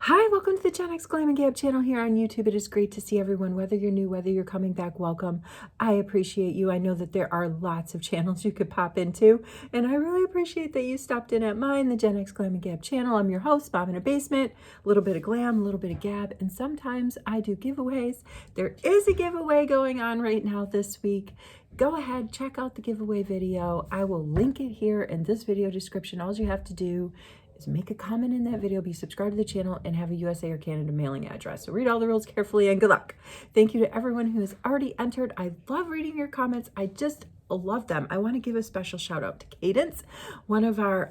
Hi, welcome to the GenX Glam Gab channel here on YouTube. It is great to see everyone, whether you're new, whether you're coming back, welcome. I appreciate you. I know that there are lots of channels you could pop into, and I really appreciate that you stopped in at mine, the GenX Glam Gab channel. I'm your host, Bob in a Basement, a little bit of glam, a little bit of gab, and sometimes I do giveaways. There is a giveaway going on right now this week. Go ahead, check out the giveaway video. I will link it here in this video description. All you have to do is make a comment in that video, be subscribed to the channel, and have a USA or Canada mailing address. So read all the rules carefully and good luck. Thank you to everyone who has already entered. I love reading your comments. I just love them. I want to give a special shout out to Cadence, one of our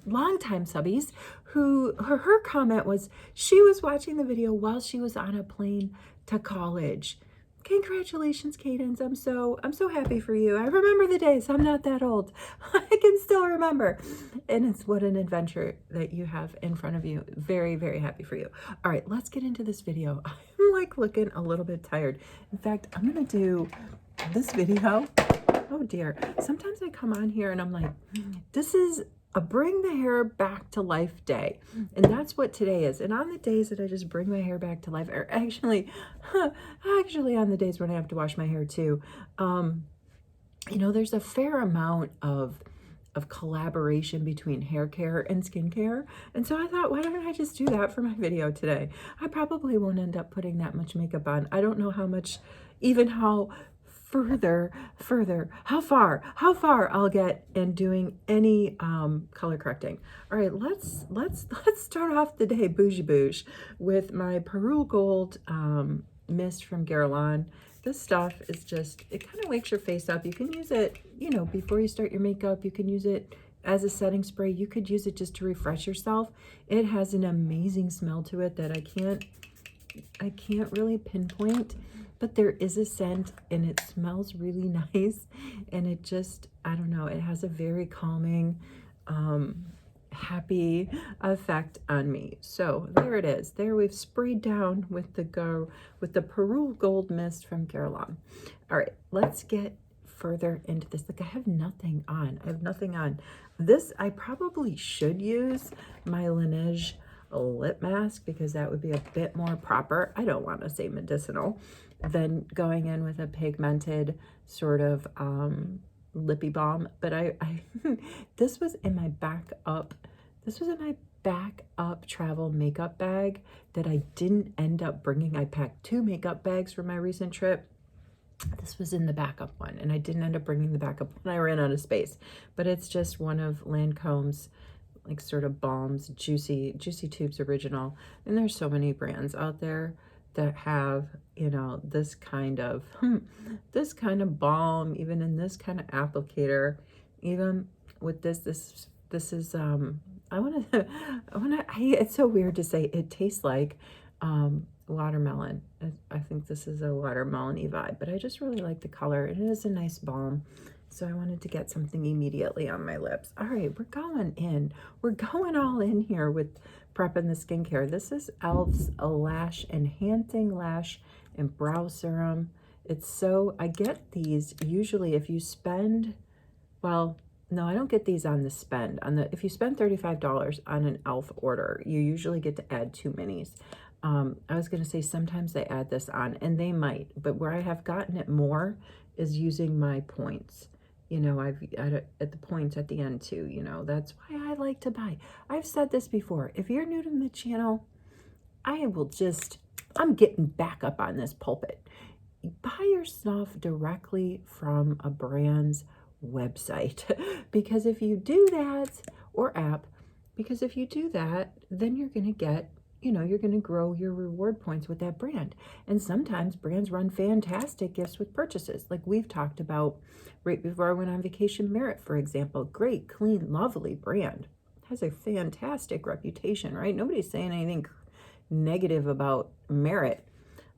longtime subbies, who her comment was she was watching the video while she was on a plane to college. Congratulations, Cadence. I'm so happy for you. I remember the days. I'm not that old. I can still remember. And it's what an adventure that you have in front of you. Very, very happy for you. All right, let's get into this video. I'm like looking a little bit tired. In fact, I'm going to do this video. Oh dear. Sometimes I come on here and I'm like, this is a bring the hair back to life day. And that's what today is. And on the days that I just bring my hair back to life, or actually on the days when I have to wash my hair too, you know, there's a fair amount of collaboration between hair care and skincare. And so I thought, why don't I just do that for my video today? I probably won't end up putting that much makeup on. I don't know how much, even how how far I'll get in doing any color correcting. All right, let's start off the day bougie bouge with my Pearl Gold mist from Guerlain. This stuff is just, it kind of wakes your face up. You can use it, you know, before you start your makeup. You can use it as a setting spray. You could use it just to refresh yourself. It has an amazing smell to it that I can't really pinpoint, but there is a scent and it smells really nice. And it just, I don't know, it has a very calming, happy effect on me. So there it is. There we've sprayed down with the Pearl Gold Mist from Guerlain. All right, let's get further into this. Like I have nothing on. This, I probably should use my Laneige lip mask because that would be a bit more proper. I don't want to say medicinal than going in with a pigmented sort of lippy balm. But I this was in my backup travel makeup bag that I didn't end up bringing. I packed 2 makeup bags for my recent trip. This was in the backup one, and I didn't end up bringing the backup one. I ran out of space, but it's just one of Lancôme's like sort of balms, Juicy Tubes original. And there's so many brands out there that have, you know, this kind of balm, even in this kind of applicator, even with this is it's so weird to say it tastes like watermelon. I think this is a watermelon-y vibe, but I just really like the color. It is a nice balm. So I wanted to get something immediately on my lips. All right, we're going in. We're going all in here with prepping the skincare. This is e.l.f.'s Lash Enhancing Lash and Brow Serum. It's so, I get these usually if you spend, well, no, I don't get these on the spend. If you spend $35 on an e.l.f. order, you usually get to add 2 minis. I was going to say sometimes they add this on, and they might, but where I have gotten it more is using my points. You know, I've at the points at the end too, you know, that's why I like to buy. I've said this before. If you're new to the channel, I'm getting back up on this pulpit. Buy your stuff directly from a brand's website. Because if you do that, or app, because if you do that, then you're going to get, you know, you're going to grow your reward points with that brand. And sometimes brands run fantastic gifts with purchases. Like we've talked about right before I went on vacation, Merit, for example. Great, clean, lovely brand. Has a fantastic reputation, right? Nobody's saying anything negative about Merit.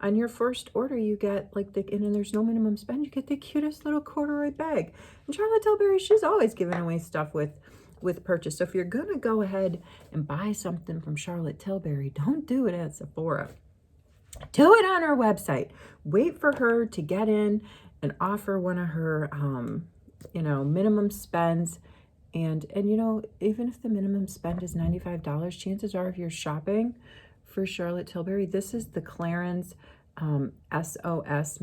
On your first order, you get like and there's no minimum spend. You get the cutest little corduroy bag. And Charlotte Tilbury, she's always giving away stuff with purchase. So if you're going to go ahead and buy something from Charlotte Tilbury, don't do it at Sephora. Do it on her website. Wait for her to get in and offer one of her, you know, minimum spends. And you know, even if the minimum spend is $95, chances are if you're shopping for Charlotte Tilbury. This is the Clarins SOS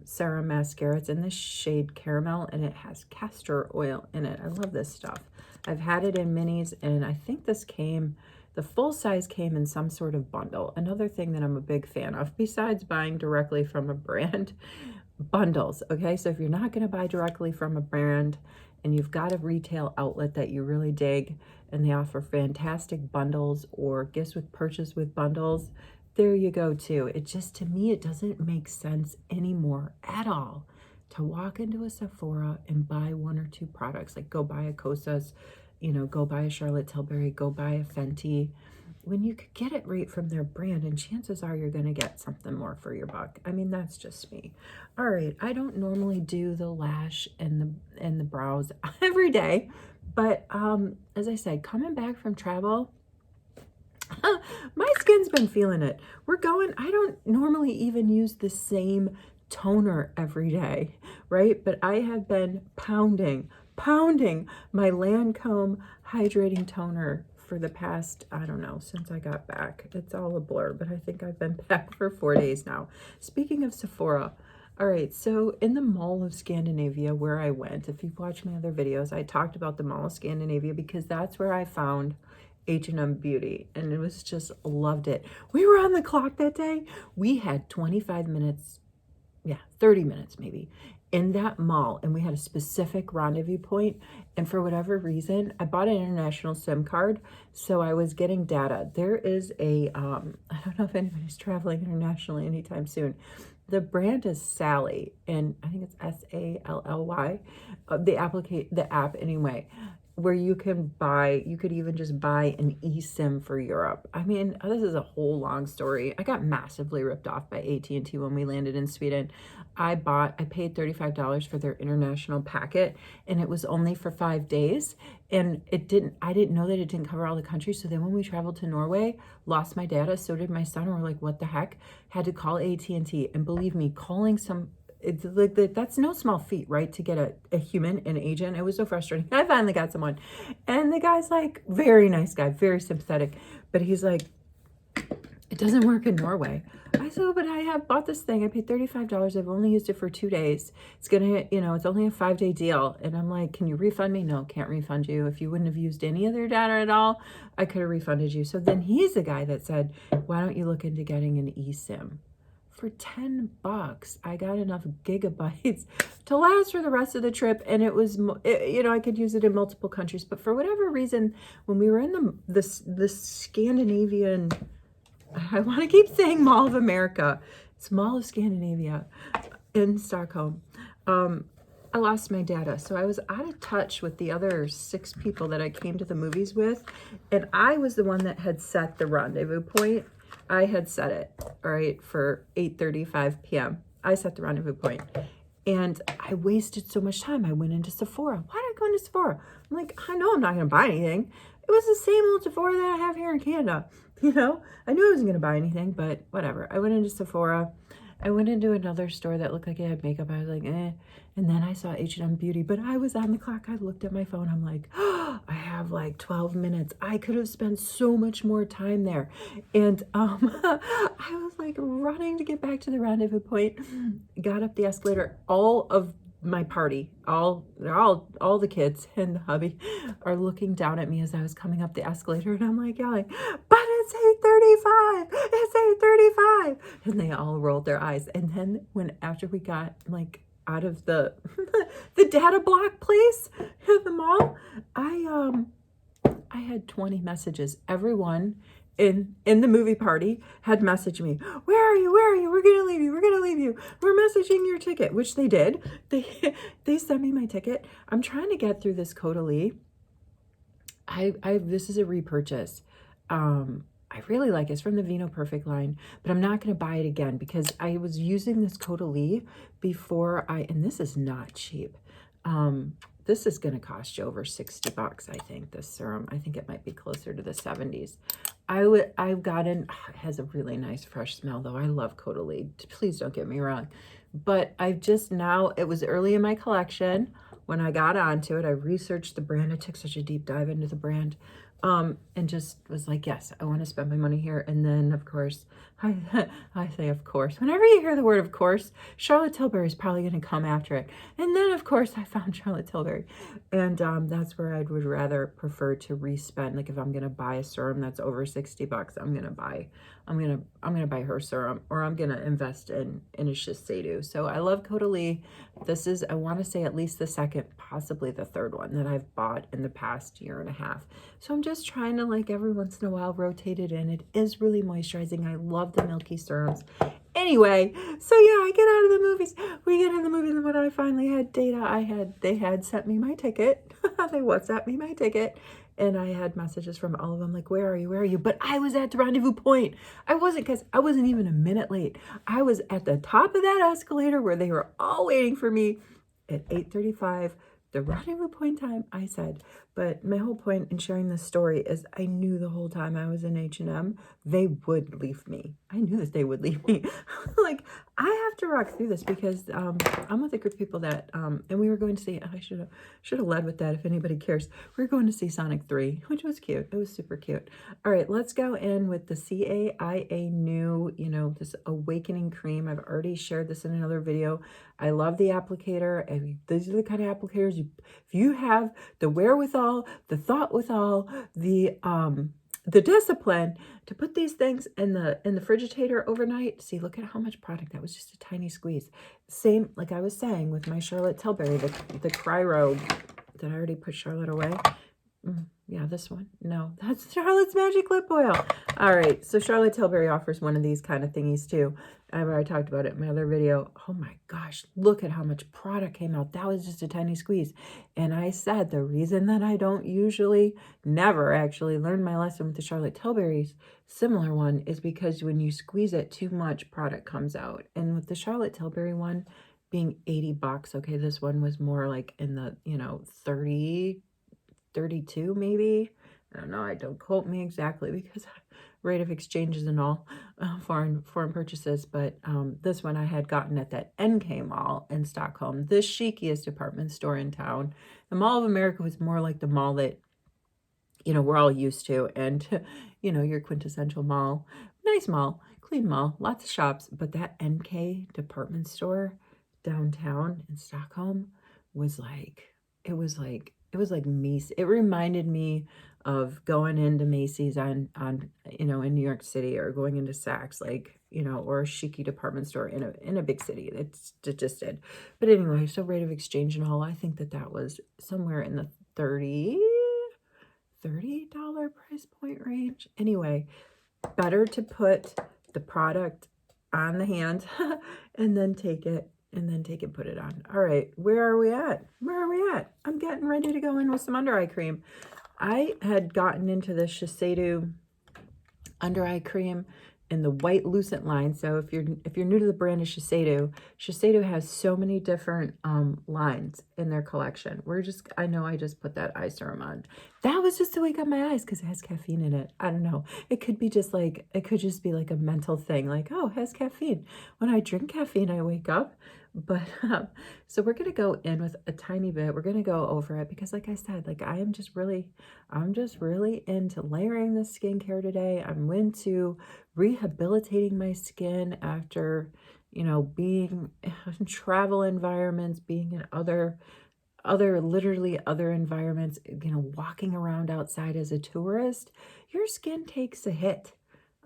Serum Mascara. It's in the shade Caramel, and it has castor oil in it. I love this stuff. I've had it in minis, and I think this came, the full size came in some sort of bundle. Another thing that I'm a big fan of, besides buying directly from a brand, bundles. Okay, so if you're not going to buy directly from a brand and you've got a retail outlet that you really dig and they offer fantastic bundles or gifts with purchase with bundles, there you go too. It just, to me, it doesn't make sense anymore at all to walk into a Sephora and buy one or two products, like go buy a Kosas, you know, go buy a Charlotte Tilbury, go buy a Fenty, when you could get it right from their brand, and chances are you're going to get something more for your buck. I mean, that's just me. All right, I don't normally do the lash and the brows every day, but as I said, coming back from travel, my skin's been feeling it. We're going, I don't normally even use the same toner every day, right? But I have been pounding my Lancôme hydrating toner for the past, I don't know, since I got back. It's all a blur, but I think I've been back for 4 days now. Speaking of Sephora, all right, so in the Mall of Scandinavia where I went, if you've watched my other videos, I talked about the Mall of Scandinavia because that's where I found H&M Beauty, and it was just, loved it. We were on the clock that day. We had 25 minutes, yeah, 30 minutes maybe, in that mall, and we had a specific rendezvous point, and for whatever reason, I bought an international SIM card, so I was getting data. There is a, I don't know if anybody's traveling internationally anytime soon. The brand is Sally, and I think it's S-A-L-L-Y, the app anyway, where you can buy, you could even just buy an eSIM for Europe. I mean, this is a whole long story. I got massively ripped off by AT&T when we landed in Sweden. I paid $35 for their international packet, and it was only for 5 days. And I didn't know that it didn't cover all the countries. So then when we traveled to Norway, lost my data, so did my son. We're like, what the heck? Had to call AT&T. And believe me, calling it's like that's no small feat, right? To get a human, an agent. It was so frustrating. I finally got someone, and the guy's like, very nice guy, very sympathetic, but he's like, it doesn't work in Norway. I said, oh, but I have bought this thing. I paid $35. I've only used it for 2 days. It's gonna, you know, it's only a 5-day deal. And I'm like, can you refund me? No, can't refund you. If you wouldn't have used any of their data at all, I could have refunded you. So then he's the guy that said, why don't you look into getting an eSIM? For $10, I got enough gigabytes to last for the rest of the trip, and it was, you know, I could use it in multiple countries. But for whatever reason, when we were in the Scandinavian, I want to keep saying Mall of America, it's Mall of Scandinavia in Stockholm, I lost my data. So I was out of touch with the other 6 people that I came to the movies with, and I was the one that had set the rendezvous point. I had set it, all right, for 8:35 p.m. I set the rendezvous point, and I wasted so much time. I went into Sephora. Why did I go into Sephora? I'm like, I know I'm not going to buy anything. It was the same old Sephora that I have here in Canada. You know, I knew I wasn't going to buy anything, but whatever. I went into Sephora. I went into another store that looked like it had makeup. I was like, eh. And then I saw H&M Beauty, but I was on the clock. I looked at my phone. I'm like, oh, I have like 12 minutes. I could have spent so much more time there. And I was like running to get back to the rendezvous point. Got up the escalator. All of my party, all the kids and the hubby are looking down at me as I was coming up the escalator, and I'm like yelling, but it's 8:35, it's 8:35, and they all rolled their eyes. And then after we got like out of the the data block place at the mall, I had 20 messages. Everyone in the movie party had messaged me, where are you, we're gonna leave you, we're messaging your ticket, which they did. They sent me my ticket. I'm trying to get through this Caudalie. This is a repurchase. I really like it. It's from the Vino Perfect line, but I'm not going to buy it again because I was using this Caudalie before and this is not cheap. This is going to cost you over $60, I think, this serum. I think it might be closer to the 70s. I've gotten, it has a really nice fresh smell though. I love Caudalie. Please don't get me wrong. But I've just now, it was early in my collection when I got onto it. I researched the brand. I took such a deep dive into the brand. and just was like, yes, I want to spend my money here. And then, of course, I, I say, of course, whenever you hear the word of course, Charlotte Tilbury is probably going to come after it. And then, of course, I found Charlotte Tilbury. And that's where I would rather prefer to respend. Like if I'm going to buy a serum that's over 60 bucks, I'm going to buy her serum, or I'm going to invest in a Shiseido. So I love Caudalie. This is, I want to say, at least the second, possibly the third one that I've bought in the past year and a half. So I'm just trying to, like, every once in a while rotate it in. It is really moisturizing. I love the milky serums. Anyway, so yeah, I get out of the movies. We get in the movies, and when I finally had data, they had sent me my ticket. They WhatsApp me my ticket. And I had messages from all of them like, where are you? Where are you? But I was at the rendezvous point. I wasn't, because I wasn't even a minute late. I was at the top of that escalator where they were all waiting for me at 8:35. The rendezvous point time, I said. But my whole point in sharing this story is I knew the whole time I was in H&M, they would leave me. I knew that they would leave me. Like, I have to rock through this because I'm with a group of people that, and we were going to see, I should have led with that if anybody cares. We were going to see Sonic 3, which was cute. It was super cute. All right, let's go in with the CAIA new, this awakening cream. I've already shared this in another video. I love the applicator. And these are the kind of applicators, if you have the wherewithal, the thought withal, the discipline to put these things in the Frigitator overnight. See, look at how much product. That was just a tiny squeeze. Same, like I was saying with my Charlotte Tilbury, the Cryo. Did I already put Charlotte away? Yeah, this one. No, that's Charlotte's Magic Lip Oil. All right, so Charlotte Tilbury offers one of these kind of thingies too. I've already talked about it in my other video. Oh my gosh, look at how much product came out. That was just a tiny squeeze. And I said the reason that I don't never actually learn my lesson with the Charlotte Tilbury's similar one is because when you squeeze it, too much product comes out. And with the Charlotte Tilbury one being 80 bucks, okay, this one was more like in the, 30, 32 maybe. I don't know. Don't quote me exactly because rate of exchanges and all foreign purchases. But this one I had gotten at that NK Mall in Stockholm, the chiciest department store in town. The Mall of America was more like the mall that we're all used to, and your quintessential mall, nice mall, clean mall, lots of shops. But that NK department store downtown in Stockholm was like, it was like Macy's. It reminded me of going into Macy's on in New York City, or going into Saks, or a chic department store in a big city. It just did. But anyway, so rate of exchange and all, I think that was somewhere in the $30 price point range. Anyway, better to put the product on the hand and then take it put it on. All right, where are we at? I'm getting ready to go in with some under eye cream. I had gotten into the Shiseido under eye cream in the white Lucent line. So if you're new to the brand of Shiseido has so many different lines in their collection. I know I just put that eye serum on. That was just to wake up my eyes because it has caffeine in it. I don't know. It could just be like a mental thing, like, oh, it has caffeine. When I drink caffeine, I wake up. But so we're gonna go in with a tiny bit. We're gonna go over it because, like I said, like I'm just really into layering the skincare today. I'm into rehabilitating my skin after being in travel environments, being in other environments, walking around outside as a tourist. Your skin takes a hit.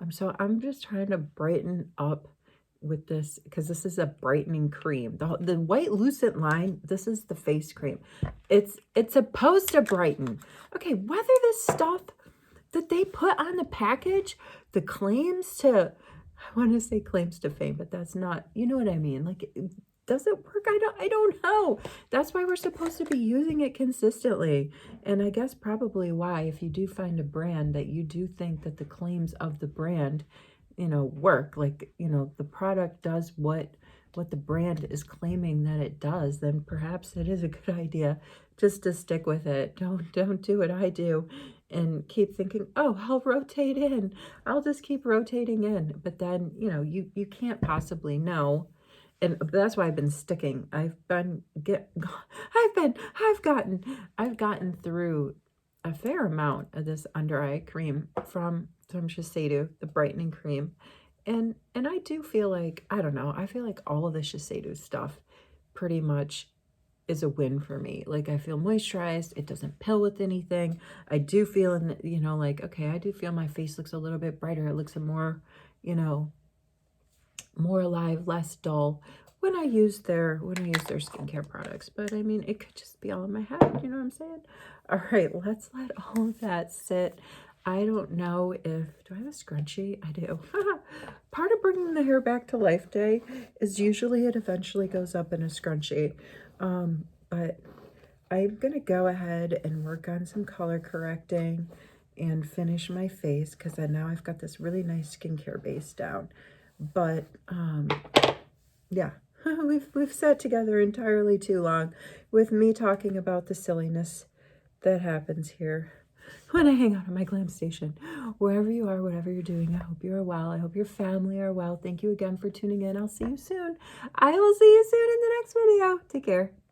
So I'm just trying to brighten up with this because this is a brightening cream. The white Lucent line, this is the face cream. It's supposed to brighten. Okay, whether this stuff that they put on the package, the claims to, I want to say claims to fame, but that's not, you know what I mean? Like, does it work? I don't know. That's why we're supposed to be using it consistently. And I guess probably why, if you do find a brand that you do think that the claims of the brand work, like, the product does what the brand is claiming that it does, then perhaps it is a good idea just to stick with it. Don't do what I do and keep thinking, oh, I'll rotate in. I'll just keep rotating in. But then, you can't possibly know. And that's why I've been sticking. I've gotten through a fair amount of this under eye cream from Shiseido, the brightening cream. And I do feel like, I don't know, I feel like all of the Shiseido stuff pretty much is a win for me. Like, I feel moisturized. It doesn't pill with anything. I do feel, you know, like, okay, I do feel my face looks a little bit brighter. It looks more, you know, more alive, less dull when I use their skincare products. But I mean, it could just be all in my head, you know what I'm saying? All right, let's let all of that sit. I don't know if, do I have a scrunchie? I do. Part of bringing the hair back to life day is usually it eventually goes up in a scrunchie. But I'm gonna go ahead and work on some color correcting and finish my face, because now I've got this really nice skincare base down. But yeah, we've sat together entirely too long with me talking about the silliness that happens here when I hang out at my glam station. Wherever you are, whatever you're doing, I hope you are well. I hope your family are well. Thank you again for tuning in. I'll see you soon. I will see you soon in the next video. Take care.